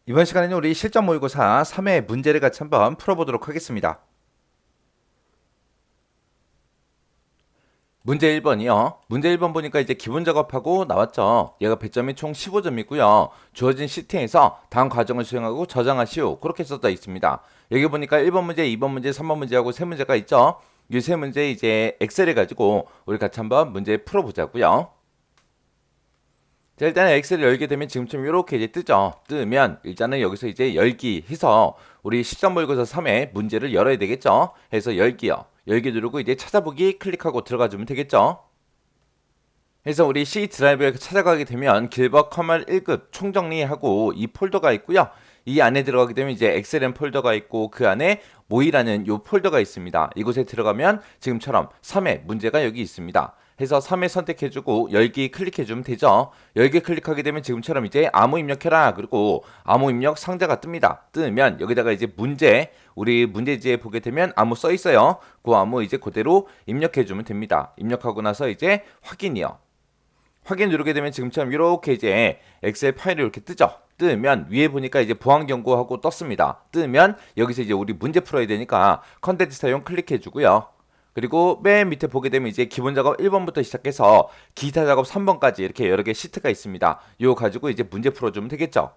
이번 시간에는 우리 실전 모의고사 3회 문제를 같이 한번 풀어보도록 하겠습니다. 문제 1번이요. 문제 1번 보니까 이제 기본 작업하고 나왔죠. 얘가 배점이 총 15점이고요. 주어진 시트에서 다음 과정을 수행하고 저장하시오. 그렇게 써져 있습니다. 여기 보니까 1번 문제, 2번 문제, 3번 문제하고 세 문제가 있죠. 이 세 문제 이제 엑셀을 가지고 우리 같이 한번 문제 풀어보자고요. 자, 일단은 엑셀을 열게 되면 지금처럼 이렇게 이제 뜨죠. 뜨면 일단은 여기서 이제 열기 해서 우리 실전 모의고사 3회 문제를 열어야 되겠죠. 해서 열기요. 열기 누르고 이제 찾아보기 클릭하고 들어가 주면 되겠죠. 해서 우리 C 드라이브에 찾아가게 되면 길버 커널 1급 총정리하고 이 폴더가 있고요. 이 안에 들어가게 되면 이제 엑셀엔 폴더가 있고 그 안에 모의라는 요 폴더가 있습니다. 이곳에 들어가면 지금처럼 3회 문제가 여기 있습니다. 해서 3회 선택해주고 열기 클릭해주면 되죠. 열기 클릭하게 되면 지금처럼 이제 암호 입력해라. 그리고 암호 입력 상자가 뜹니다. 뜨면 여기다가 이제 문제, 우리 문제지에 보게 되면 암호 써 있어요. 그 암호 이제 그대로 입력해주면 됩니다. 입력하고 나서 이제 확인이요. 확인 누르게 되면 지금처럼 이렇게 이제 엑셀 파일이 이렇게 뜨죠. 뜨면 위에 보니까 이제 보안 경고하고 떴습니다. 뜨면 여기서 이제 우리 문제 풀어야 되니까 컨텐츠 사용 클릭해 주고요. 그리고 맨 밑에 보게 되면 이제 기본 작업 1번부터 시작해서 기타 작업 3번까지 이렇게 여러 개 시트가 있습니다. 이거 가지고 이제 문제 풀어주면 되겠죠.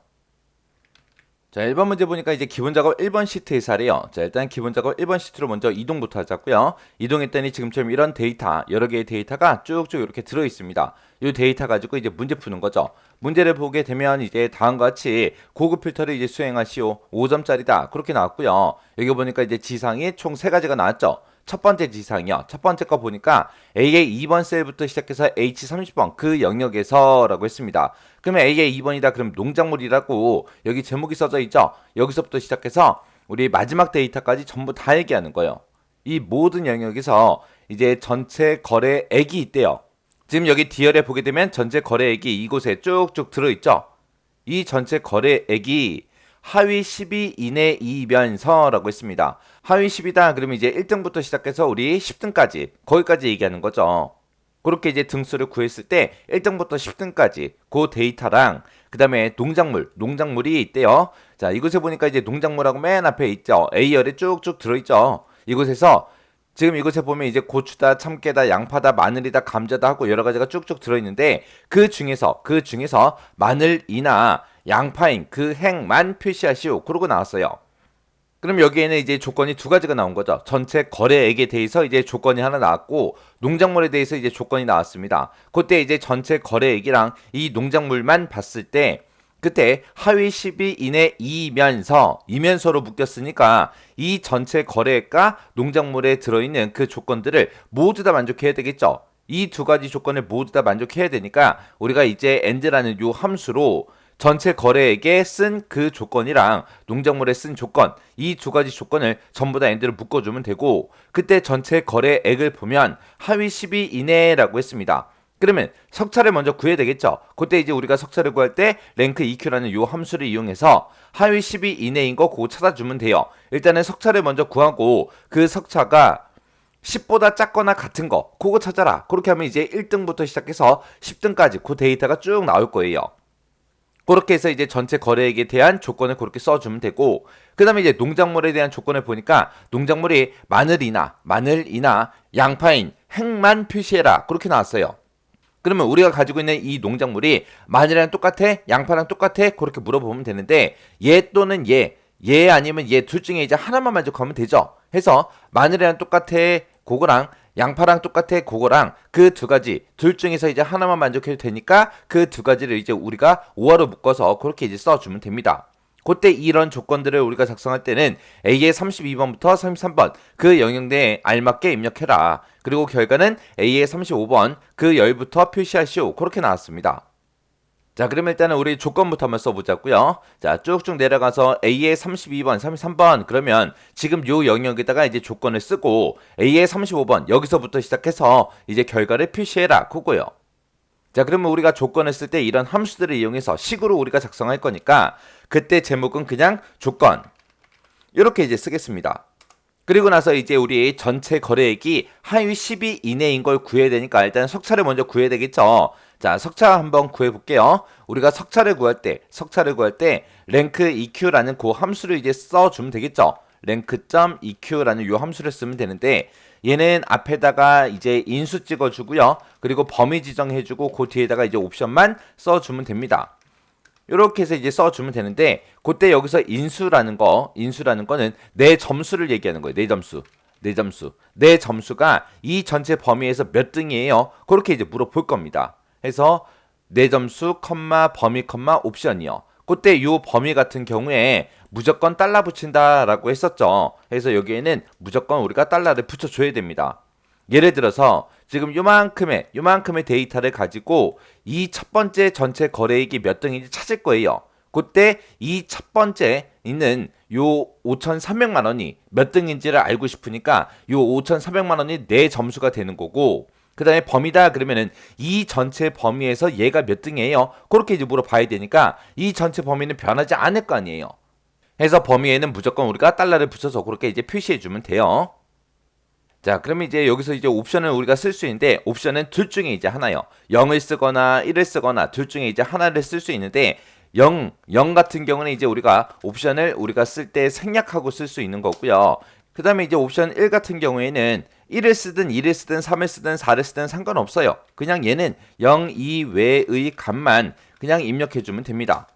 자, 1번 문제 보니까 이제 기본 작업 1번 시트에서 하래요. 자, 일단 기본 작업 1번 시트로 먼저 이동부터 하자고요. 이동했더니 지금처럼 이런 데이터, 여러 개의 데이터가 쭉쭉 이렇게 들어 있습니다. 이 데이터 가지고 이제 문제 푸는 거죠. 문제를 보게 되면 이제 다음과 같이 고급 필터를 이제 수행하시오. 5점짜리다. 그렇게 나왔고요. 여기 보니까 이제 지상이 총 3가지가 나왔죠. 첫 번째 지상이요. 첫 번째 거 보니까 A의 2번 셀부터 시작해서 H30번 그 영역에서라고 했습니다. 그러면 A의 2번이다. 그럼 농작물이라고 여기 제목이 써져 있죠. 여기서부터 시작해서 우리 마지막 데이터까지 전부 다 얘기하는 거예요. 이 모든 영역에서 이제 전체 거래액이 있대요. 지금 여기 D열에 보게 되면 전체 거래액이 이곳에 쭉쭉 들어있죠. 이 전체 거래액이 하위 10위 이내이면서라고 했습니다. 하위 10이다 그러면 이제 1등부터 시작해서 우리 10등까지 거기까지 얘기하는 거죠. 그렇게 이제 등수를 구했을 때 1등부터 10등까지 그 데이터랑 그 다음에 농작물이 있대요. 자, 이곳에 보니까 이제 농작물하고 맨 앞에 있죠. A열에 쭉쭉 들어있죠. 이곳에서 지금 이곳에 보면 이제 고추다, 참깨다, 양파다, 마늘이다, 감자다 하고 여러 가지가 쭉쭉 들어있는데 그 중에서 마늘이나 양파인 그 행만 표시하시오. 그러고 나왔어요. 그럼 여기에는 이제 조건이 2가지가 나온 거죠. 전체 거래액에 대해서 이제 조건이 하나 나왔고 농작물에 대해서 이제 조건이 나왔습니다. 그때 이제 전체 거래액이랑 이 농작물만 봤을 때 그때 하위 10위 이면서로 묶였으니까 이 전체 거래액과 농작물에 들어있는 그 조건들을 모두 다 만족해야 되겠죠. 이 2가지 조건을 모두 다 만족해야 되니까 우리가 이제 and라는 요 함수로 전체 거래액에 쓴 그 조건이랑 농작물에 쓴 조건 이 2가지 조건을 전부 다 and로 묶어주면 되고 그때 전체 거래액을 보면 하위 10위 이내라고 했습니다. 그러면 석차를 먼저 구해야 되겠죠. 그때 이제 우리가 석차를 구할 때 랭크 EQ라는 요 함수를 이용해서 하위 10위 이내인 거 그거 찾아주면 돼요. 일단은 석차를 먼저 구하고 그 석차가 10보다 작거나 같은 거 그거 찾아라. 그렇게 하면 이제 1등부터 시작해서 10등까지 그 데이터가 쭉 나올 거예요. 그렇게 해서 이제 전체 거래액에 대한 조건을 그렇게 써주면 되고 그 다음에 이제 농작물에 대한 조건을 보니까 농작물이 마늘이나 양파인 행만 표시해라 그렇게 나왔어요. 그러면 우리가 가지고 있는 이 농작물이 마늘이랑 똑같아? 양파랑 똑같아? 그렇게 물어보면 되는데 얘 또는 얘 아니면 얘 둘 중에 이제 하나만 만족하면 되죠. 해서 마늘이랑 똑같아 그거랑 양파랑 똑같아 그거랑 그 2가지 둘 중에서 이제 하나만 만족해도 되니까 그 2가지를 이제 우리가 5화로 묶어서 그렇게 이제 써주면 됩니다. 그때 이런 조건들을 우리가 작성할 때는 A의 32번부터 33번 그 영역 내에 알맞게 입력해라. 그리고 결과는 A의 35번 그 열부터 표시하시오. 그렇게 나왔습니다. 자, 그러면 일단은 우리 조건부터 한번 써보자고요. 자, 쭉쭉 내려가서 A의 32번, 33번 그러면 지금 요 영역에다가 이제 조건을 쓰고 A의 35번 여기서부터 시작해서 이제 결과를 표시해라. 그거요. 자, 그러면 우리가 조건을 쓸 때 이런 함수들을 이용해서 식으로 우리가 작성할 거니까 그때 제목은 그냥 조건 이렇게 이제 쓰겠습니다. 그리고 나서 이제 우리 전체 거래액이 하위 10위 이내인 걸 구해야 되니까 일단 석차를 먼저 구해야 되겠죠. 자, 석차 한번 구해 볼게요. 우리가 석차를 구할 때 랭크 EQ라는 그 함수를 이제 써주면 되겠죠. 랭크.EQ라는 요 함수를 쓰면 되는데 얘는 앞에다가 이제 인수 찍어주고요. 그리고 범위 지정해주고 그 뒤에다가 이제 옵션만 써주면 됩니다. 이렇게 해서 이제 써주면 되는데 그때 여기서 인수라는 거는 내 점수를 얘기하는 거예요. 내 점수가 이 전체 범위에서 몇 등이에요? 그렇게 이제 물어볼 겁니다. 해서 내 점수, 범위, 옵션이요. 그때 요 범위 같은 경우에 무조건 달러 붙인다라고 했었죠. 그래서 여기에는 무조건 우리가 달러를 붙여줘야 됩니다. 예를 들어서 지금 요만큼의 데이터를 가지고 이 첫 번째 전체 거래액이 몇 등인지 찾을 거예요. 그때 이 첫 번째 있는 요 5,300만 원이 몇 등인지를 알고 싶으니까 요 5,300만 원이 내 점수가 되는 거고, 그 다음에 범위다 그러면은 이 전체 범위에서 얘가 몇 등이에요? 그렇게 이제 물어봐야 되니까 이 전체 범위는 변하지 않을 거 아니에요. 해서 범위에는 무조건 우리가 달러를 붙여서 그렇게 이제 표시해 주면 돼요. 자, 그러면 이제 여기서 이제 옵션을 우리가 쓸 수 있는데 옵션은 둘 중에 이제 하나요. 0을 쓰거나 1을 쓰거나 둘 중에 이제 하나를 쓸 수 있는데 0 같은 경우는 이제 우리가 옵션을 우리가 쓸 때 생략하고 쓸 수 있는 거고요. 그 다음에 이제 옵션 1 같은 경우에는 1을 쓰든 2를 쓰든 3을 쓰든 4를 쓰든 상관없어요. 그냥 얘는 0 이외의 값만 그냥 입력해주면 됩니다.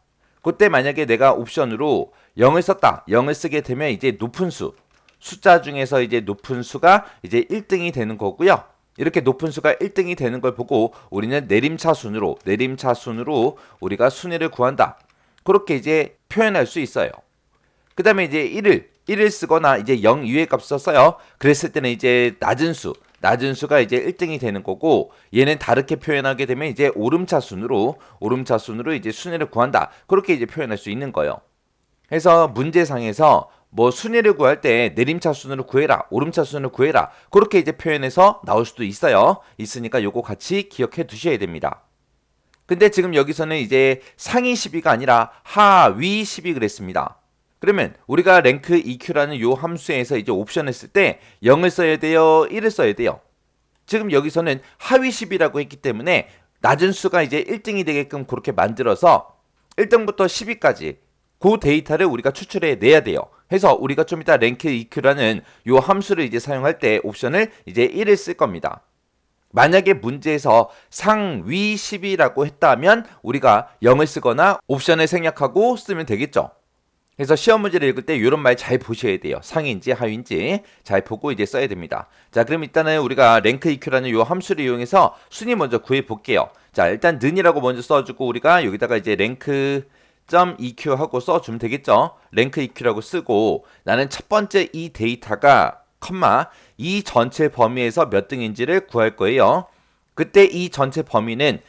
그때 만약에 내가 옵션으로 0을 썼다. 0을 쓰게 되면 이제 높은 숫자 중에서 이제 높은 수가 이제 1등이 되는 거고요. 이렇게 높은 수가 1등이 되는 걸 보고 우리는 내림차순으로 우리가 순위를 구한다. 그렇게 이제 표현할 수 있어요. 그 다음에 이제 1을 쓰거나 이제 0 이외의 값을 썼어요. 그랬을 때는 이제 낮은 수가 이제 1등이 되는 거고, 얘는 다르게 표현하게 되면 이제 오름차순으로 이제 순위를 구한다. 그렇게 이제 표현할 수 있는 거예요. 그래서 문제상에서 뭐 순위를 구할 때 내림차순으로 구해라, 오름차순으로 구해라, 그렇게 이제 표현해서 나올 수도 있으니까 요거 같이 기억해 두셔야 됩니다. 근데 지금 여기서는 이제 상위 10위가 아니라 하위 10위 그랬습니다. 그러면 우리가 랭크 EQ라는 요 함수에서 이제 옵션을 쓸 때 0을 써야 돼요, 1을 써야 돼요. 지금 여기서는 하위 10이라고 했기 때문에 낮은 수가 이제 1등이 되게끔 그렇게 만들어서 1등부터 10위까지 그 데이터를 우리가 추출해 내야 돼요. 해서 우리가 좀 이따 랭크 EQ라는 요 함수를 이제 사용할 때 옵션을 이제 1을 쓸 겁니다. 만약에 문제에서 상위 10이라고 했다면 우리가 0을 쓰거나 옵션을 생략하고 쓰면 되겠죠. 그래서 시험 문제를 읽을 때 이런 말 잘 보셔야 돼요. 상위인지 하위인지 잘 보고 이제 써야 됩니다. 자, 그럼 일단은 우리가 랭크 EQ라는 요 함수를 이용해서 순위 먼저 구해 볼게요. 자, 일단 는이라고 먼저 써주고 우리가 여기다가 이제 랭크 .eq 하고 써주면 되겠죠. 랭크 EQ라고 쓰고 나는 첫 번째 이 데이터가 이 전체 범위에서 몇 등인지를 구할 거예요. 그때 이 전체 범위는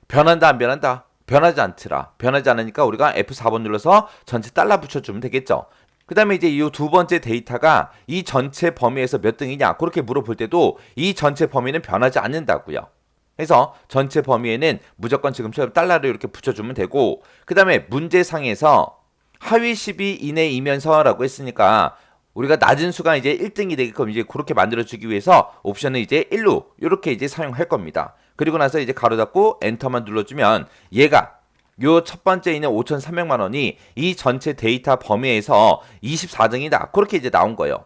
변한다 안 변한다? 변하지 않더라. 변하지 않으니까 우리가 F4번 눌러서 전체 달러 붙여주면 되겠죠. 그 다음에 이제 이 두 번째 데이터가 이 전체 범위에서 몇 등이냐 그렇게 물어볼 때도 이 전체 범위는 변하지 않는다고요. 그래서 전체 범위에는 무조건 지금처럼 달러를 이렇게 붙여주면 되고, 그 다음에 문제상에서 하위 10위 이내이면서라고 했으니까 우리가 낮은 수가 이제 1등이 되게끔 이제 그렇게 만들어주기 위해서 옵션을 이제 1로 이렇게 이제 사용할 겁니다. 그리고 나서 이제 가로 닫고 엔터만 눌러주면 얘가 요 첫 번째 있는 5,300만 원이 이 전체 데이터 범위에서 24등이다. 그렇게 이제 나온 거예요.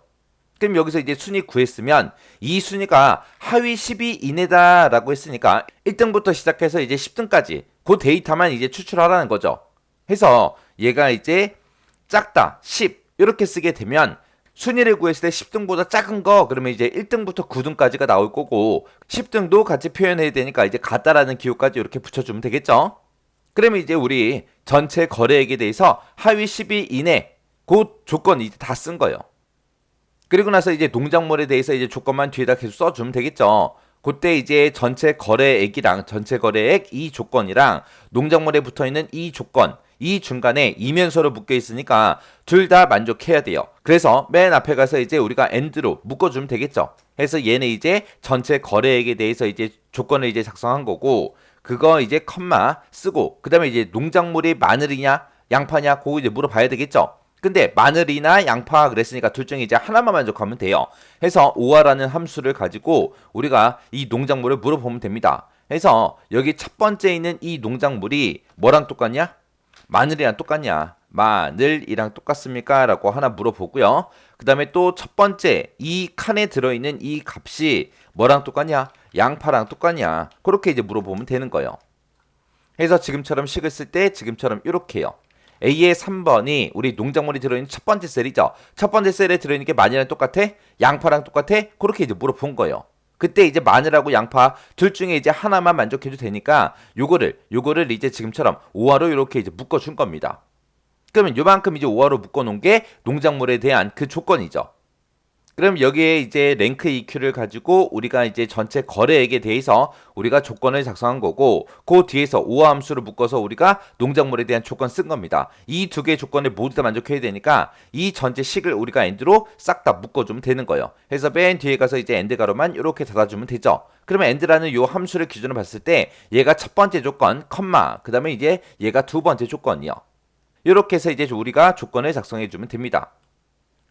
그럼 여기서 이제 순위 구했으면 이 순위가 하위 10위 이내다라고 했으니까 1등부터 시작해서 이제 10등까지 그 데이터만 이제 추출하라는 거죠. 해서 얘가 이제 작다 10 이렇게 쓰게 되면 순위를 구했을 때 10등보다 작은 거 그러면 이제 1등부터 9등까지가 나올 거고 10등도 같이 표현해야 되니까 이제 같다라는 기호까지 이렇게 붙여주면 되겠죠. 그러면 이제 우리 전체 거래액에 대해서 하위 10위 이내 그 조건 이제 다 쓴 거예요. 그리고 나서 이제 농작물에 대해서 이제 조건만 뒤에다 계속 써주면 되겠죠. 그때 이제 전체 거래액이랑 전체 거래액 이 조건이랑 농작물에 붙어있는 이 조건 이 중간에 이면서로 묶여 있으니까 둘 다 만족해야 돼요. 그래서 맨 앞에 가서 이제 우리가 AND로 묶어주면 되겠죠. 그래서 얘는 이제 전체 거래액에 대해서 이제 조건을 이제 작성한 거고 그거 이제 컴마 쓰고 그 다음에 이제 농작물이 마늘이냐 양파냐 그거 이제 물어봐야 되겠죠. 근데 마늘이나 양파 그랬으니까 둘 중에 이제 하나만 만족하면 돼요. 해서 오아라는 함수를 가지고 우리가 이 농작물을 물어보면 됩니다. 해서 여기 첫 번째 있는 이 농작물이 뭐랑 똑같냐? 마늘이랑 똑같냐? 마늘이랑 똑같습니까? 라고 하나 물어보고요. 그 다음에 또 첫 번째 이 칸에 들어있는 이 값이 뭐랑 똑같냐? 양파랑 똑같냐? 그렇게 이제 물어보면 되는 거예요. 그래서 지금처럼 식을 쓸 때 지금처럼 이렇게요. A의 3번이 우리 농작물이 들어있는 첫 번째 셀이죠. 첫 번째 셀에 들어있는 게 마늘이랑 똑같아? 양파랑 똑같아? 그렇게 이제 물어본 거예요. 그때 이제 마늘하고 양파 둘 중에 이제 하나만 만족해도 되니까 요거를 이제 지금처럼 5화로 이렇게 이제 묶어준 겁니다. 그러면 요만큼 이제 5화로 묶어놓은 게 농작물에 대한 그 조건이죠. 그럼 여기에 이제 랭크 EQ를 가지고 우리가 이제 전체 거래액에 대해서 우리가 조건을 작성한 거고, 그 뒤에서 5화 함수를 묶어서 우리가 농작물에 대한 조건 쓴 겁니다. 이 두 개의 조건을 모두 다 만족해야 되니까 이 전체 식을 우리가 엔드로 싹 다 묶어주면 되는 거예요. 그래서 맨 뒤에 가서 이제 엔드 가로만 이렇게 닫아주면 되죠. 그러면 엔드라는 요 함수를 기준으로 봤을 때 얘가 첫 번째 조건, 컴마, 그 다음에 이제 얘가 두 번째 조건이요. 이렇게 해서 이제 우리가 조건을 작성해주면 됩니다.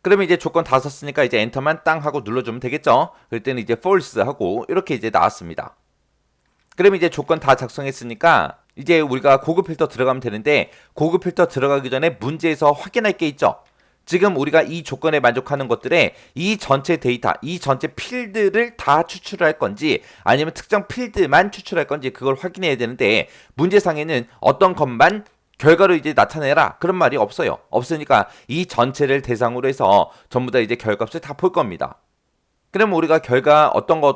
그러면 이제 조건 다 썼으니까 이제 엔터만 땅 하고 눌러주면 되겠죠. 그럴 때는 이제 false 하고 이렇게 이제 나왔습니다. 그러면 이제 조건 다 작성했으니까 이제 우리가 고급 필터 들어가면 되는데, 고급 필터 들어가기 전에 문제에서 확인할 게 있죠. 지금 우리가 이 조건에 만족하는 것들에 이 전체 데이터, 이 전체 필드를 다 추출할 건지 아니면 특정 필드만 추출할 건지 그걸 확인해야 되는데, 문제상에는 어떤 것만 결과로 이제 나타내라 그런 말이 없어요. 없으니까 이 전체를 대상으로 해서 전부 다 이제 결값을 다 볼 겁니다. 그럼 우리가 결과 어떤 거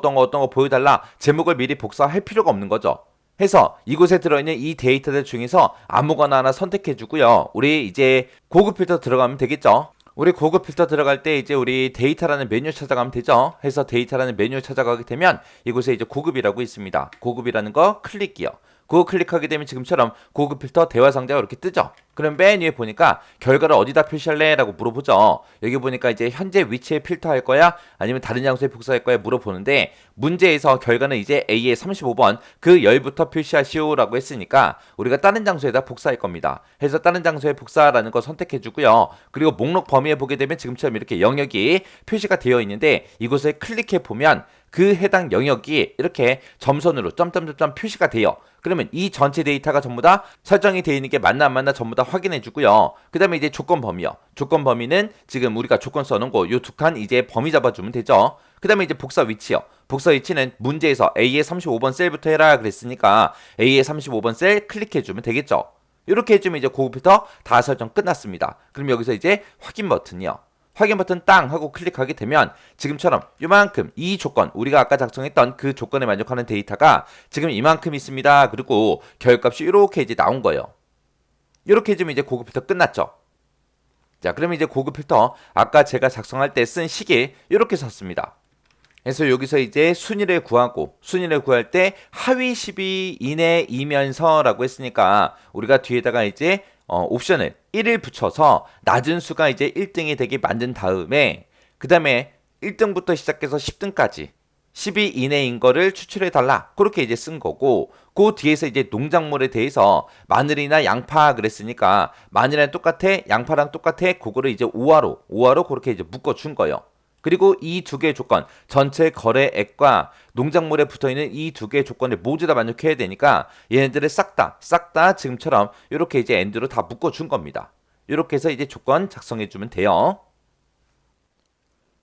보여달라 제목을 미리 복사할 필요가 없는 거죠. 해서 이곳에 들어있는 이 데이터들 중에서 아무거나 하나 선택해 주고요. 우리 이제 고급 필터 들어가면 되겠죠. 우리 고급 필터 들어갈 때 이제 우리 데이터라는 메뉴 찾아가면 되죠. 해서 데이터라는 메뉴 찾아가게 되면 이곳에 이제 고급이라고 있습니다. 고급이라는 거 클릭이요. 그거 클릭하게 되면 지금처럼 고급 필터 대화 상자가 이렇게 뜨죠. 그럼 맨 위에 보니까 결과를 어디다 표시할래? 라고 물어보죠. 여기 보니까 이제 현재 위치에 필터할 거야? 아니면 다른 장소에 복사할 거야? 물어보는데, 문제에서 결과는 이제 A의 35번 그 열부터 표시하시오 라고 했으니까 우리가 다른 장소에다 복사할 겁니다. 해서 다른 장소에 복사라는 거 선택해 주고요. 그리고 목록 범위에 보게 되면 지금처럼 이렇게 영역이 표시가 되어 있는데, 이곳에 클릭해 보면 그 해당 영역이 이렇게 점선으로 점점점점 표시가 돼요. 그러면 이 전체 데이터가 전부 다 설정이 되어 있는 게 맞나 안 맞나 전부 다 확인해 주고요. 그 다음에 이제 조건 범위요. 조건 범위는 지금 우리가 조건 써놓은 거 요 두 칸 이제 범위 잡아주면 되죠. 그 다음에 이제 복사 위치요. 복사 위치는 문제에서 A의 35번 셀부터 해라 그랬으니까 A의 35번 셀 클릭해주면 되겠죠. 이렇게 해주면 이제 고급 필터 다 설정 끝났습니다. 그럼 여기서 이제 확인 버튼이요. 확인 버튼 땅 하고 클릭하게 되면 지금처럼 이만큼 이 조건, 우리가 아까 작성했던 그 조건에 만족하는 데이터가 지금 이만큼 있습니다. 그리고 결값이 이렇게 이제 나온 거예요. 이렇게 해주면 이제 고급 필터 끝났죠. 자, 그러면 이제 고급 필터 아까 제가 작성할 때 쓴 식이 이렇게 썼습니다. 그래서 여기서 이제 순위를 구하고, 순위를 구할 때 하위 10위 이내이면서 라고 했으니까 우리가 뒤에다가 이제 옵션을 1을 붙여서 낮은 수가 이제 1등이 되게 만든 다음에, 그 다음에 1등부터 시작해서 10등까지 10위 이내인 거를 추출해 달라 그렇게 이제 쓴 거고, 그 뒤에서 이제 농작물에 대해서 마늘이나 양파 그랬으니까 마늘이랑 똑같아, 양파랑 똑같아, 그거를 이제 5화로 그렇게 이제 묶어준 거예요. 그리고 이 두 개의 조건, 전체 거래액과 농작물에 붙어있는 이 두 개의 조건을 모두 다 만족해야 되니까 얘네들을 싹 다 지금처럼 이렇게 이제 엔드로 다 묶어준 겁니다. 이렇게 해서 이제 조건 작성해주면 돼요.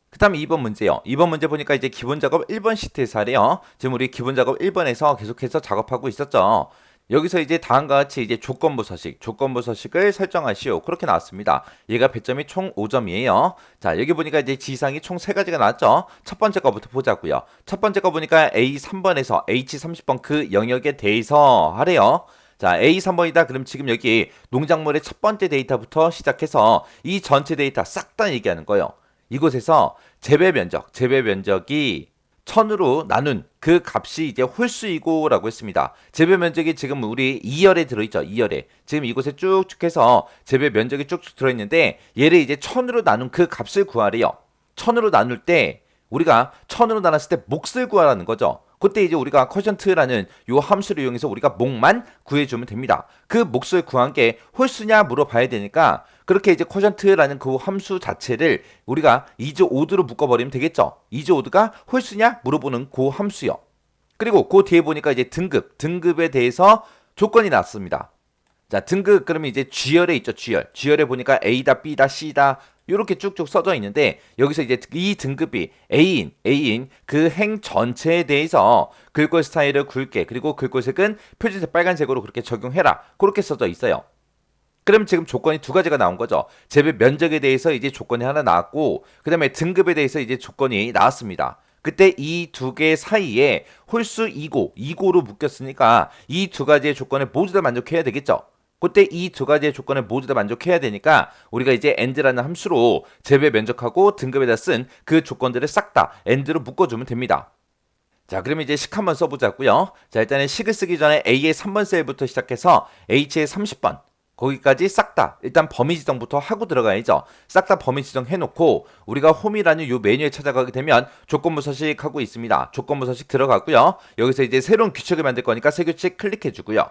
그 다음에 2번 문제요. 2번 문제 보니까 이제 기본 작업 1번 시트에서 하래요. 지금 우리 기본 작업 1번에서 계속해서 작업하고 있었죠. 여기서 이제 다음과 같이 이제 조건부 서식을 설정하시오. 그렇게 나왔습니다. 얘가 배점이 총 5점이에요. 자, 여기 보니까 이제 지상이 총 3가지가 나왔죠. 첫 번째 거부터 보자고요. 첫 번째 거 보니까 A 3번에서 H 30번 그 영역에 대해서 하래요. 자, A 3번이다. 그럼 지금 여기 농작물의 첫 번째 데이터부터 시작해서 이 전체 데이터 싹 다 얘기하는 거예요. 이곳에서 재배 면적이 1000으로 나눈 그 값이 이제 홀수이고 라고 했습니다. 재배 면적이 지금 우리 2열에 들어있죠. 2열에. 지금 이곳에 쭉쭉 해서 재배 면적이 쭉쭉 들어있는데 얘를 이제 1000으로 나눈 그 값을 구하래요. 1000으로 나눌 때 우리가 1000으로 나눴을 때 몫을 구하라는 거죠. 그때 이제 우리가 쿼션트라는 요 함수를 이용해서 우리가 몫만 구해주면 됩니다. 그 몫을 구한 게 홀수냐 물어봐야 되니까 그렇게 이제 쿼션트라는 그 함수 자체를 우리가 is odd로 묶어버리면 되겠죠. is odd가 홀수냐 물어보는 그 함수요. 그리고 그 뒤에 보니까 이제 등급에 대해서 조건이 나왔습니다. 자, 등급 그러면 이제 G열에 있죠, G열에 보니까 A다, B다, C다 이렇게 쭉쭉 써져 있는데 여기서 이제 이 등급이 A인 그 행 전체에 대해서 글꼴 스타일을 굵게 그리고 글꼴 색은 표준색 빨간색으로 그렇게 적용해라. 그렇게 써져 있어요. 그럼 지금 조건이 두 가지가 나온 거죠. 재배 면적에 대해서 이제 조건이 하나 나왔고 그다음에 등급에 대해서 이제 조건이 나왔습니다. 그때 이 두 개 사이에 홀수 2고로 묶였으니까 이 두 가지의 조건을 모두 다 만족해야 되겠죠. 그때 이 두 가지의 조건을 모두 다 만족해야 되니까 우리가 이제 and라는 함수로 재배 면적하고 등급에다 쓴 그 조건들을 싹 다 and로 묶어주면 됩니다. 자, 그럼 이제 식 한번 써보자고요. 자, 일단은 식을 쓰기 전에 A의 3번 셀부터 시작해서 H의 30번 거기까지 싹 다 일단 범위 지정부터 하고 들어가야죠. 싹 다 범위 지정해놓고 우리가 홈이라는 요 메뉴에 찾아가게 되면 조건부 서식하고 있습니다. 조건부 서식 들어가고요. 여기서 이제 새로운 규칙을 만들 거니까 새 규칙 클릭해주고요.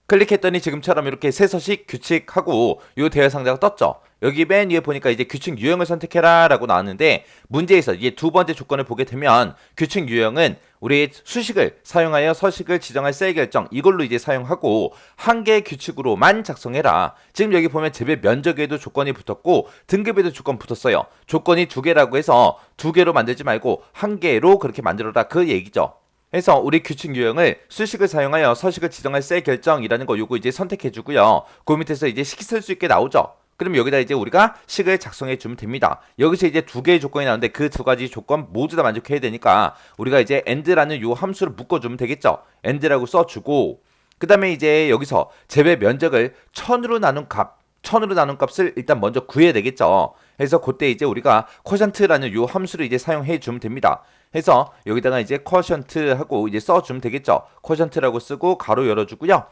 클릭했더니 지금처럼 이렇게 새 서식 규칙하고 요 대화 상자가 떴죠. 여기 맨 위에 보니까 이제 규칙 유형을 선택해라 라고 나왔는데 문제에서 이제 두 번째 조건을 보게 되면 규칙 유형은 우리 수식을 사용하여 서식을 지정할 셀 결정 이걸로 이제 사용하고 한 개의 규칙으로만 작성해라. 지금 여기 보면 재배 면적에도 조건이 붙었고 등급에도 조건 붙었어요. 조건이 두 개라고 해서 두 개로 만들지 말고 한 개로 그렇게 만들어라 그 얘기죠. 그래서 우리 규칙 유형을 수식을 사용하여 서식을 지정할 셀 결정이라는 거 요거 이제 선택해 주고요. 그 밑에서 이제 식이 쓸 수 있게 나오죠. 그럼 여기다 이제 우리가 식을 작성해 주면 됩니다. 여기서 이제 두 개의 조건이 나오는데 그 두 가지 조건 모두 다 만족해야 되니까 우리가 이제 and라는 요 함수를 묶어주면 되겠죠. and라고 써주고 그 다음에 이제 여기서 재배 면적을 1000으로 나눈 값을 일단 먼저 구해야 되겠죠. 그래서 그때 이제 우리가 quotient라는 요 함수를 이제 사용해 주면 됩니다. 해서 여기다가 이제 quotient 하고 이제 써주면 되겠죠. quotient라고 쓰고 가로 열어주고요.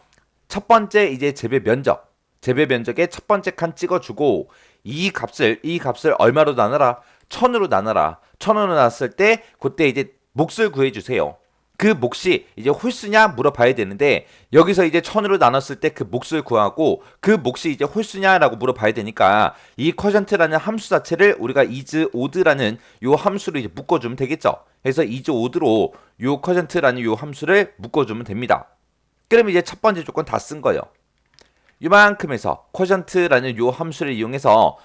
첫 번째 이제 재배 면적의 첫 번째 칸 찍어주고 이 값을 얼마로 나눠라? 1000으로 나눠라. 1000으로 나눴을 때 그때 이제 몫을 구해주세요. 그 몫이 이제 홀수냐 물어봐야 되는데 여기서 이제 1000으로 나눴을 때 그 몫을 구하고 그 몫이 이제 홀수냐라고 물어봐야 되니까 이 quotient라는 함수 자체를 우리가 is odd라는 요 함수로 이제 묶어주면 되겠죠. 그래서 is odd로 요 quotient라는 요 함수를 묶어주면 됩니다. 그럼 이제 첫 번째 조건 다 쓴 거예요. 이만큼에서 quotient라는 요 함수를 이용해서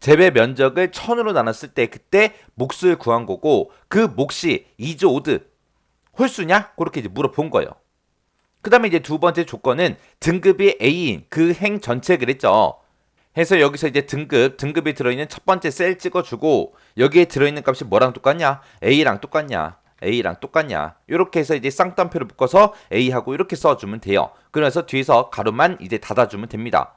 재배 면적을 1000으로 나눴을 때 그때 몫을 구한 거고 그 몫이 is odd 홀수냐? 그렇게 이제 물어본 거예요. 그 다음에 이제 두 번째 조건은 등급이 A인 그 행 전체 그랬죠. 해서 여기서 이제 등급이 들어있는 첫 번째 셀 찍어주고 여기에 들어있는 값이 뭐랑 똑같냐? A랑 똑같냐? 이렇게 해서 이제 쌍따옴표를 묶어서 A하고 이렇게 써주면 돼요. 그래서 뒤에서 가로만 이제 닫아주면 됩니다.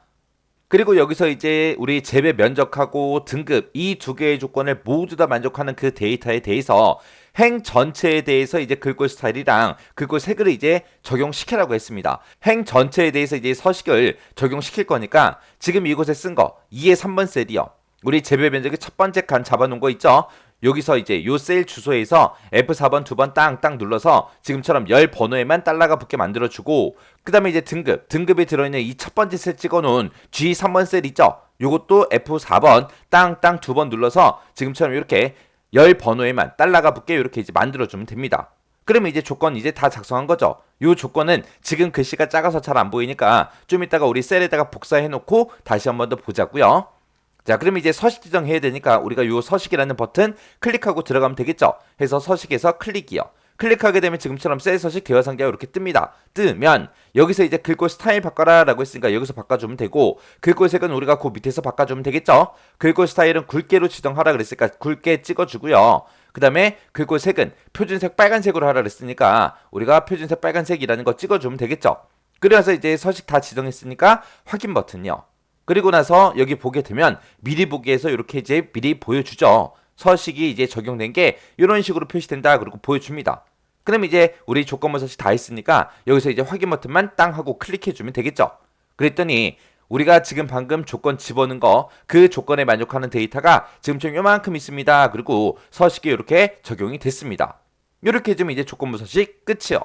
그리고 여기서 이제 우리 재배 면적하고 등급 이 두 개의 조건을 모두 다 만족하는 그 데이터에 대해서 행 전체에 대해서 이제 글꼴 스타일이랑 글꼴 색을 이제 적용시키라고 했습니다. 행 전체에 대해서 이제 서식을 적용시킬 거니까 지금 이곳에 쓴 거 2의 3번 셀이요. 우리 재배 면적의 첫 번째 칸 잡아놓은 거 있죠? 여기서 이제 요 셀 주소에서 F4번 두 번 땅땅 눌러서 지금처럼 열 번호에만 달러가 붙게 만들어주고 그 다음에 이제 등급에 들어있는 이 첫 번째 셀 찍어놓은 G3번 셀 있죠? 요것도 F4번 땅땅 두 번 눌러서 지금처럼 이렇게 열 번호에만 달러가 붙게 이렇게 이제 만들어주면 됩니다. 그러면 이제 조건 이제 다 작성한 거죠. 요 조건은 지금 글씨가 작아서 잘 안 보이니까 좀 이따가 우리 셀에다가 복사해 놓고 다시 한번 더 보자고요. 자, 그럼 이제 서식 지정해야 되니까 우리가 요 서식이라는 버튼 클릭하고 들어가면 되겠죠. 해서 서식에서 클릭이요. 클릭하게 되면 지금처럼 셀 서식 대화 상자가 이렇게 뜹니다. 뜨면 여기서 이제 글꼴 스타일 바꿔라 라고 했으니까 여기서 바꿔주면 되고 글꼴 색은 우리가 그 밑에서 바꿔주면 되겠죠. 글꼴 스타일은 굵게로 지정하라 그랬으니까 굵게 찍어주고요. 그 다음에 글꼴 색은 표준색 빨간색으로 하라 그랬으니까 우리가 표준색 빨간색이라는 거 찍어주면 되겠죠. 그래서 이제 서식 다 지정했으니까 확인 버튼요. 그리고 나서 여기 보게 되면 미리 보기에서 이렇게 이제 미리 보여주죠. 서식이 이제 적용된 게 이런 식으로 표시된다. 그리고 보여줍니다. 그럼 이제 우리 조건부 서식 다 했으니까 여기서 이제 확인 버튼만 땅 하고 클릭해주면 되겠죠. 그랬더니 우리가 지금 방금 조건 집어넣은 거 그 조건에 만족하는 데이터가 지금 좀 요만큼 있습니다. 그리고 서식이 이렇게 적용이 됐습니다. 이렇게 해주면 이제 조건부 서식 끝이요.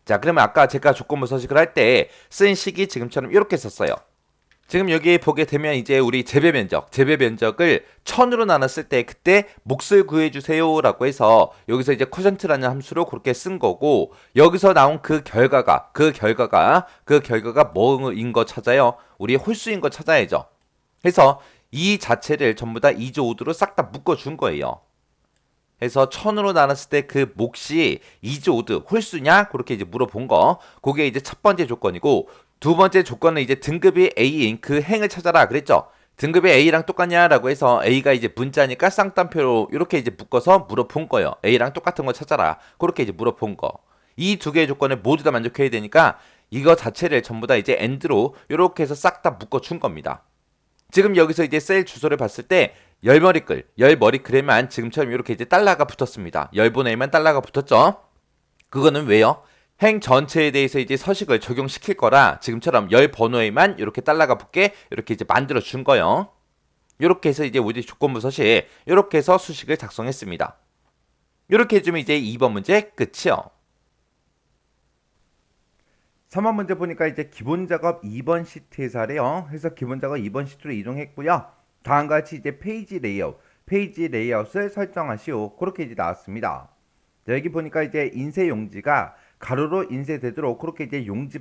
자, 그러면 아까 제가 조건부 서식을 할 때 쓴 식이 지금처럼 이렇게 썼어요. 지금 여기 보게 되면 이제 우리 재배 면적을 1000으로 나눴을 때 그때 몫을 구해주세요라고 해서 여기서 이제 quotient(quotient라는 함수로 그렇게 쓴 거고 여기서 나온 그 결과가 뭐인 거 찾아요? 우리 홀수인 거 찾아야죠. 그래서 이 자체를 전부 다 2조 5도로 싹 다 묶어준 거예요. 해서 1000으로 나눴을 때 그 몫이 2조 5드 홀수냐? 그렇게 이제 물어본 거. 그게 이제 첫 번째 조건이고 두 번째 조건은 이제 등급이 A인 그 행을 찾아라 그랬죠. 등급이 A랑 똑같냐라고 해서 A가 이제 문자니까 쌍따옴표로 이렇게 이제 묶어서 물어본 거예요. A랑 똑같은 거 찾아라. 그렇게 이제 물어본 거. 이 두 개의 조건을 모두 다 만족해야 되니까 이거 자체를 전부 다 이제 AND로 이렇게 해서 싹 다 묶어준 겁니다. 지금 여기서 이제 셀 주소를 봤을 때 열머리글에만 지금처럼 이렇게 이제 달러가 붙었습니다. 열분의 1만 달러가 붙었죠. 그거는 왜요? 행 전체에 대해서 이제 서식을 적용시킬 거라 지금처럼 열 번호에만 이렇게 달러가 붙게 이렇게 이제 만들어 준 거예요. 이렇게 해서 이제 우리 조건부 서식 이렇게 해서 수식을 작성했습니다. 이렇게 해주면 이제 2번 문제 끝이요. 3번 문제 보니까 이제 기본 작업 2번 시트에서 하래요. 그래서 기본 작업 2번 시트로 이동했고요. 다음과 같이 이제 페이지 레이아웃을 설정하시오. 그렇게 이제 나왔습니다. 여기 보니까 이제 인쇄 용지가 가로로 인쇄되도록 그렇게 이제 용지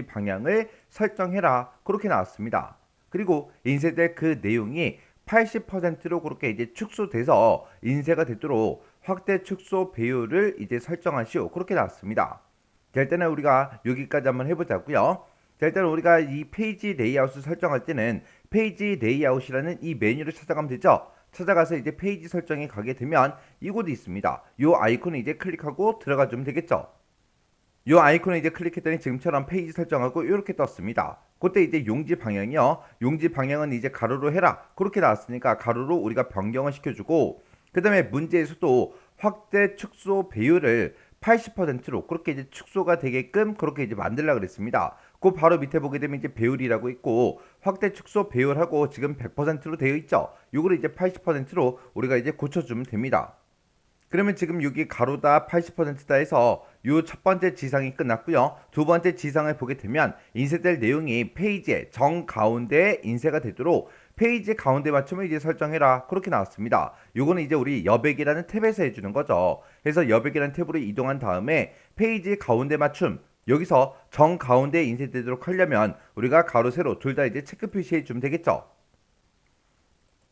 방향을 설정해라. 그렇게 나왔습니다. 그리고 인쇄될 그 내용이 80%로 그렇게 이제 축소돼서 인쇄가 되도록 확대 축소 배율을 이제 설정하시오. 그렇게 나왔습니다. 자, 일단은 우리가 여기까지 한번 해보자고요. 자, 일단은 우리가 이 페이지 레이아웃을 설정할 때는 페이지 레이아웃이라는 이 메뉴를 찾아가면 되죠. 찾아가서 이제 페이지 설정에 가게 되면 이곳이 있습니다. 이 아이콘을 이제 클릭하고 들어가 주면 되겠죠. 이 아이콘을 이제 클릭했더니 지금처럼 페이지 설정하고 이렇게 떴습니다. 그때 이제 용지 방향이요. 용지 방향은 이제 가로로 해라. 그렇게 나왔으니까 가로로 우리가 변경을 시켜주고 그 다음에 문제에서도 확대 축소 배율을 80%로 그렇게 이제 축소가 되게끔 그렇게 이제 만들라 그랬습니다. 그 바로 밑에 보게 되면 이제 배율이라고 있고 확대 축소 배율하고 지금 100%로 되어 있죠. 요거를 이제 80%로 우리가 이제 고쳐주면 됩니다. 그러면 지금 여기 가로다 80%다 해서 요 첫 번째 지상이 끝났고요. 두 번째 지상을 보게 되면 인쇄될 내용이 페이지의 정가운데에 인쇄가 되도록 페이지 가운데 맞춤을 이제 설정해라. 그렇게 나왔습니다. 요거는 이제 우리 여백이라는 탭에서 해주는 거죠. 그래서 여백이라는 탭으로 이동한 다음에 페이지 가운데 맞춤 여기서 정가운데에 인쇄되도록 하려면 우리가 가로 세로 둘 다 이제 체크 표시해 주면 되겠죠.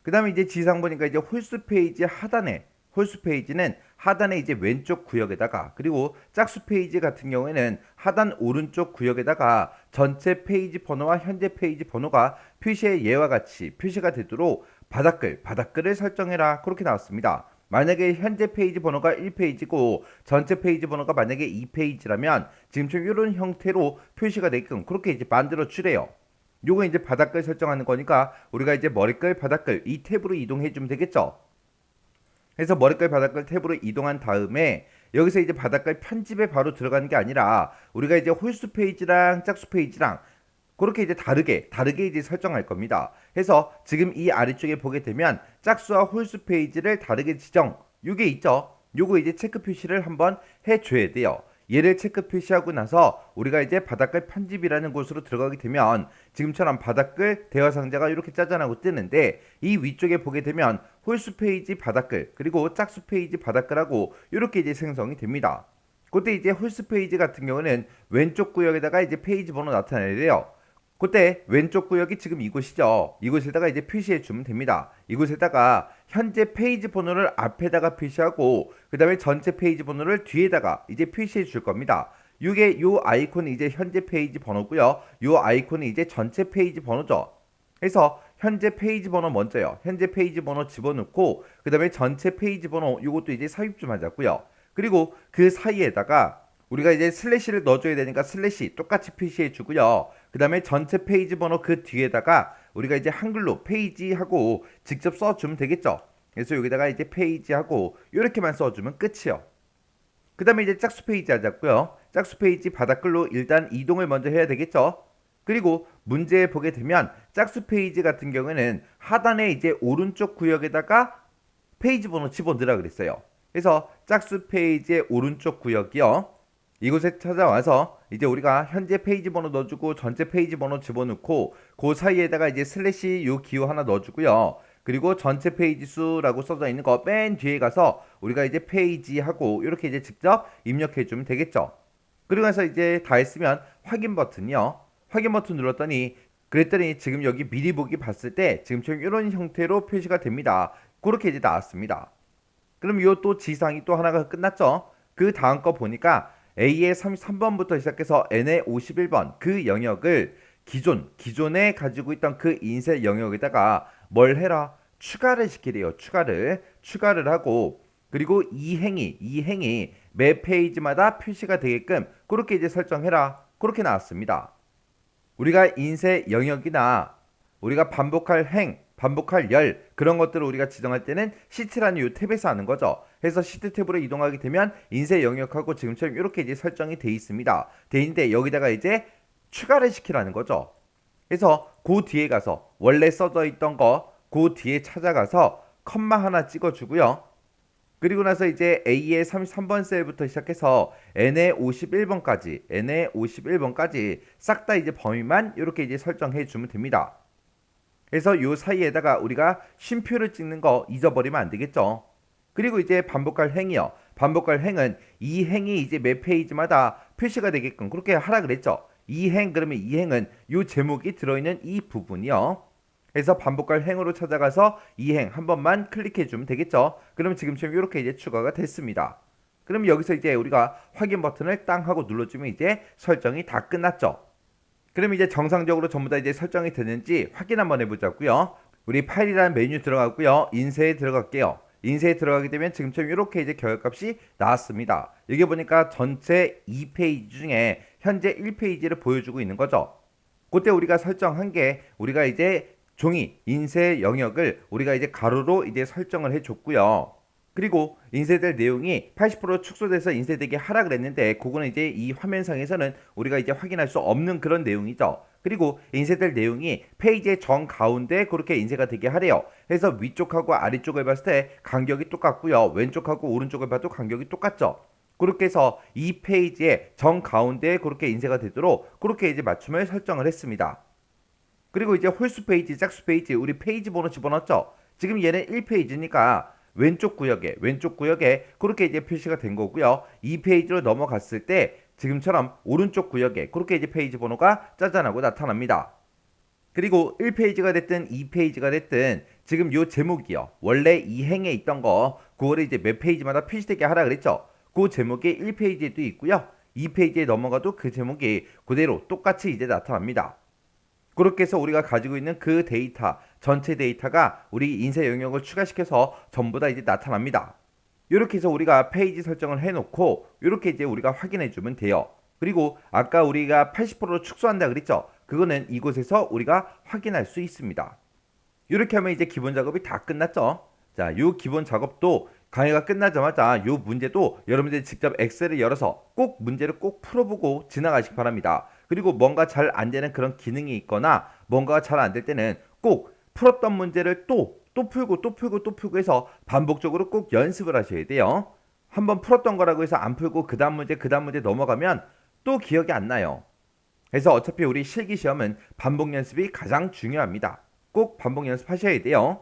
그 다음에 이제 지상 보니까 이제 홀수 페이지 하단에 홀수 페이지는 하단에 이제 왼쪽 구역에다가 그리고 짝수 페이지 같은 경우에는 하단 오른쪽 구역에다가 전체 페이지 번호와 현재 페이지 번호가 표시의 예와 같이 표시가 되도록 바닥글을 설정해라. 그렇게 나왔습니다. 만약에 현재 페이지 번호가 1페이지고 전체 페이지 번호가 만약에 2페이지라면 지금처럼 이런 형태로 표시가 되게끔 그렇게 이제 만들어 주래요. 요거 이제 바닥글 설정하는 거니까 우리가 이제 머리글 바닥글 이 탭으로 이동해 주면 되겠죠. 그래서 머리글 바닥글 탭으로 이동한 다음에 여기서 이제 바닥글 편집에 바로 들어가는 게 아니라 우리가 이제 홀수 페이지랑 짝수 페이지랑 그렇게 이제 다르게 이제 설정할 겁니다. 그래서 지금 이 아래쪽에 보게 되면 짝수와 홀수 페이지를 다르게 지정 요게 있죠. 요거 이제 체크 표시를 한번 해줘야 돼요. 얘를 체크 표시하고 나서 우리가 이제 바닥글 편집이라는 곳으로 들어가게 되면 지금처럼 바닥글 대화 상자가 이렇게 짜잔하고 뜨는데 이 위쪽에 보게 되면 홀수 페이지 바닥글 그리고 짝수 페이지 바닥글하고 이렇게 이제 생성이 됩니다. 그때 이제 홀수 페이지 같은 경우는 왼쪽 구역에다가 이제 페이지 번호 나타내래요. 그때 왼쪽 구역이 지금 이곳이죠. 이곳에다가 이제 표시해 주면 됩니다. 이곳에다가 현재 페이지 번호를 앞에다가 표시하고 그 다음에 전체 페이지 번호를 뒤에다가 이제 표시해 줄 겁니다. 이게 요 아이콘이 이제 현재 페이지 번호고요. 요 아이콘이 이제 전체 페이지 번호죠. 그래서 현재 페이지 번호 먼저요. 현재 페이지 번호 집어넣고 그 다음에 전체 페이지 번호 요것도 이제 삽입 좀 하자고요. 그리고 그 사이에다가 우리가 이제 슬래시를 넣어줘야 되니까 슬래시 똑같이 표시해 주고요. 그 다음에 전체 페이지 번호 그 뒤에다가 우리가 이제 한글로 페이지하고 직접 써주면 되겠죠. 그래서 여기다가 이제 페이지하고 이렇게만 써주면 끝이요. 그 다음에 이제 짝수 페이지 하자고요. 짝수 페이지 바닥글로 일단 이동을 먼저 해야 되겠죠. 그리고 문제에 보게 되면 짝수 페이지 같은 경우에는 하단에 이제 오른쪽 구역에다가 페이지 번호 집어넣으라 그랬어요. 그래서 짝수 페이지의 오른쪽 구역이요. 이곳에 찾아와서 이제 우리가 현재 페이지 번호 넣어주고 전체 페이지 번호 집어넣고 그 사이에다가 이제 슬래시 요 기호 하나 넣어주고요. 그리고 전체 페이지 수라고 써져 있는 거 맨 뒤에 가서 우리가 이제 페이지 하고 이렇게 이제 직접 입력해 주면 되겠죠. 그리고 나서 이제 다 했으면 확인 버튼이요. 확인 버튼 눌렀더니 그랬더니 지금 여기 미리 보기 봤을 때 지금처럼 이런 형태로 표시가 됩니다. 그렇게 이제 나왔습니다. 그럼 요 또 지상이 또 하나가 끝났죠. 그 다음 거 보니까 A의 33번부터 시작해서 N의 51번 그 영역을 기존에 가지고 있던 그 인쇄 영역에다가 뭘 해라? 추가를 시키래요. 추가를 하고 그리고 이 행이 매 페이지마다 표시가 되게끔 그렇게 이제 설정해라. 그렇게 나왔습니다. 우리가 인쇄 영역이나 우리가 반복할 열 그런 것들을 우리가 지정할 때는 시트라는 이 탭에서 하는 거죠. 그래서 시트 탭으로 이동하게 되면 인쇄 영역하고 지금처럼 이렇게 이제 설정이 돼 있습니다. 돼 있는데 여기다가 이제 추가를 시키라는 거죠. 그래서 그 뒤에 가서 원래 써져 있던 거 그 뒤에 찾아가서 컴마 하나 찍어주고요. 그리고 나서 이제 A의 33번 셀부터 시작해서 N의 51번까지 싹 다 이제 범위만 이렇게 이제 설정해 주면 됩니다. 그래서 요 사이에다가 우리가 쉼표를 찍는 거 잊어버리면 안 되겠죠. 그리고 이제 반복할 행이요. 반복할 행은 이 행이 이제 매 페이지마다 표시가 되게끔 그렇게 하라 그랬죠. 이 행 그러면 이 행은 요 제목이 들어있는 이 부분이요. 그래서 반복할 행으로 찾아가서 이 행 한 번만 클릭해 주면 되겠죠. 그러면 지금처럼 이렇게 이제 추가가 됐습니다. 그럼 여기서 이제 우리가 확인 버튼을 땅 하고 눌러주면 이제 설정이 다 끝났죠. 그럼 이제 정상적으로 전부 다 이제 설정이 됐는지 확인 한번 해보자고요. 우리 파일이라는 메뉴 들어가고요. 인쇄에 들어갈게요. 인쇄에 들어가게 되면 지금처럼 이렇게 이제 결과값이 나왔습니다. 여기 보니까 전체 2페이지 중에 현재 1페이지를 보여주고 있는 거죠. 그때 우리가 설정한 게 우리가 이제 종이 인쇄 영역을 우리가 이제 가로로 이제 설정을 해줬고요. 그리고 인쇄될 내용이 80% 축소돼서 인쇄되게 하라 그랬는데 그거는 이제 이 화면상에서는 우리가 이제 확인할 수 없는 그런 내용이죠. 그리고 인쇄될 내용이 페이지의 정 가운데 그렇게 인쇄가 되게 하래요. 그래서 위쪽하고 아래쪽을 봤을 때 간격이 똑같고요. 왼쪽하고 오른쪽을 봐도 간격이 똑같죠. 그렇게 해서 이 페이지의 정 가운데에 그렇게 인쇄가 되도록 그렇게 이제 맞춤을 설정을 했습니다. 그리고 이제 홀수 페이지, 짝수 페이지, 우리 페이지 번호 집어넣었죠. 지금 얘는 1페이지니까 왼쪽 구역에 그렇게 이제 표시가 된 거고요. 이 페이지로 넘어갔을 때 지금처럼 오른쪽 구역에 그렇게 이제 페이지 번호가 짜잔하고 나타납니다. 그리고 1페이지가 됐든 2페이지가 됐든 지금 요 제목이요. 원래 이 행에 있던 거 그거를 이제 몇 페이지마다 표시되게 하라 그랬죠. 그 제목이 1페이지에도 있고요. 2페이지에 넘어가도 그 제목이 그대로 똑같이 이제 나타납니다. 그렇게 해서 우리가 가지고 있는 그 데이터, 전체 데이터가 우리 인쇄 영역을 추가시켜서 전부 다 이제 나타납니다. 이렇게 해서 우리가 페이지 설정을 해놓고 이렇게 이제 우리가 확인해 주면 돼요. 그리고 아까 우리가 80%로 축소한다 그랬죠? 그거는 이곳에서 우리가 확인할 수 있습니다. 이렇게 하면 이제 기본 작업이 다 끝났죠? 자, 요 기본 작업도 강의가 끝나자마자 요 문제도 여러분들이 직접 엑셀을 열어서 꼭 문제를 꼭 풀어보고 지나가시기 바랍니다. 그리고 뭔가 잘 안 되는 그런 기능이 있거나 뭔가가 잘 안 될 때는 꼭 풀었던 문제를 또 풀고 해서 반복적으로 꼭 연습을 하셔야 돼요. 한번 풀었던 거라고 해서 안 풀고 그 다음 문제 넘어가면 또 기억이 안 나요. 그래서 어차피 우리 실기 시험은 반복 연습이 가장 중요합니다. 꼭 반복 연습하셔야 돼요.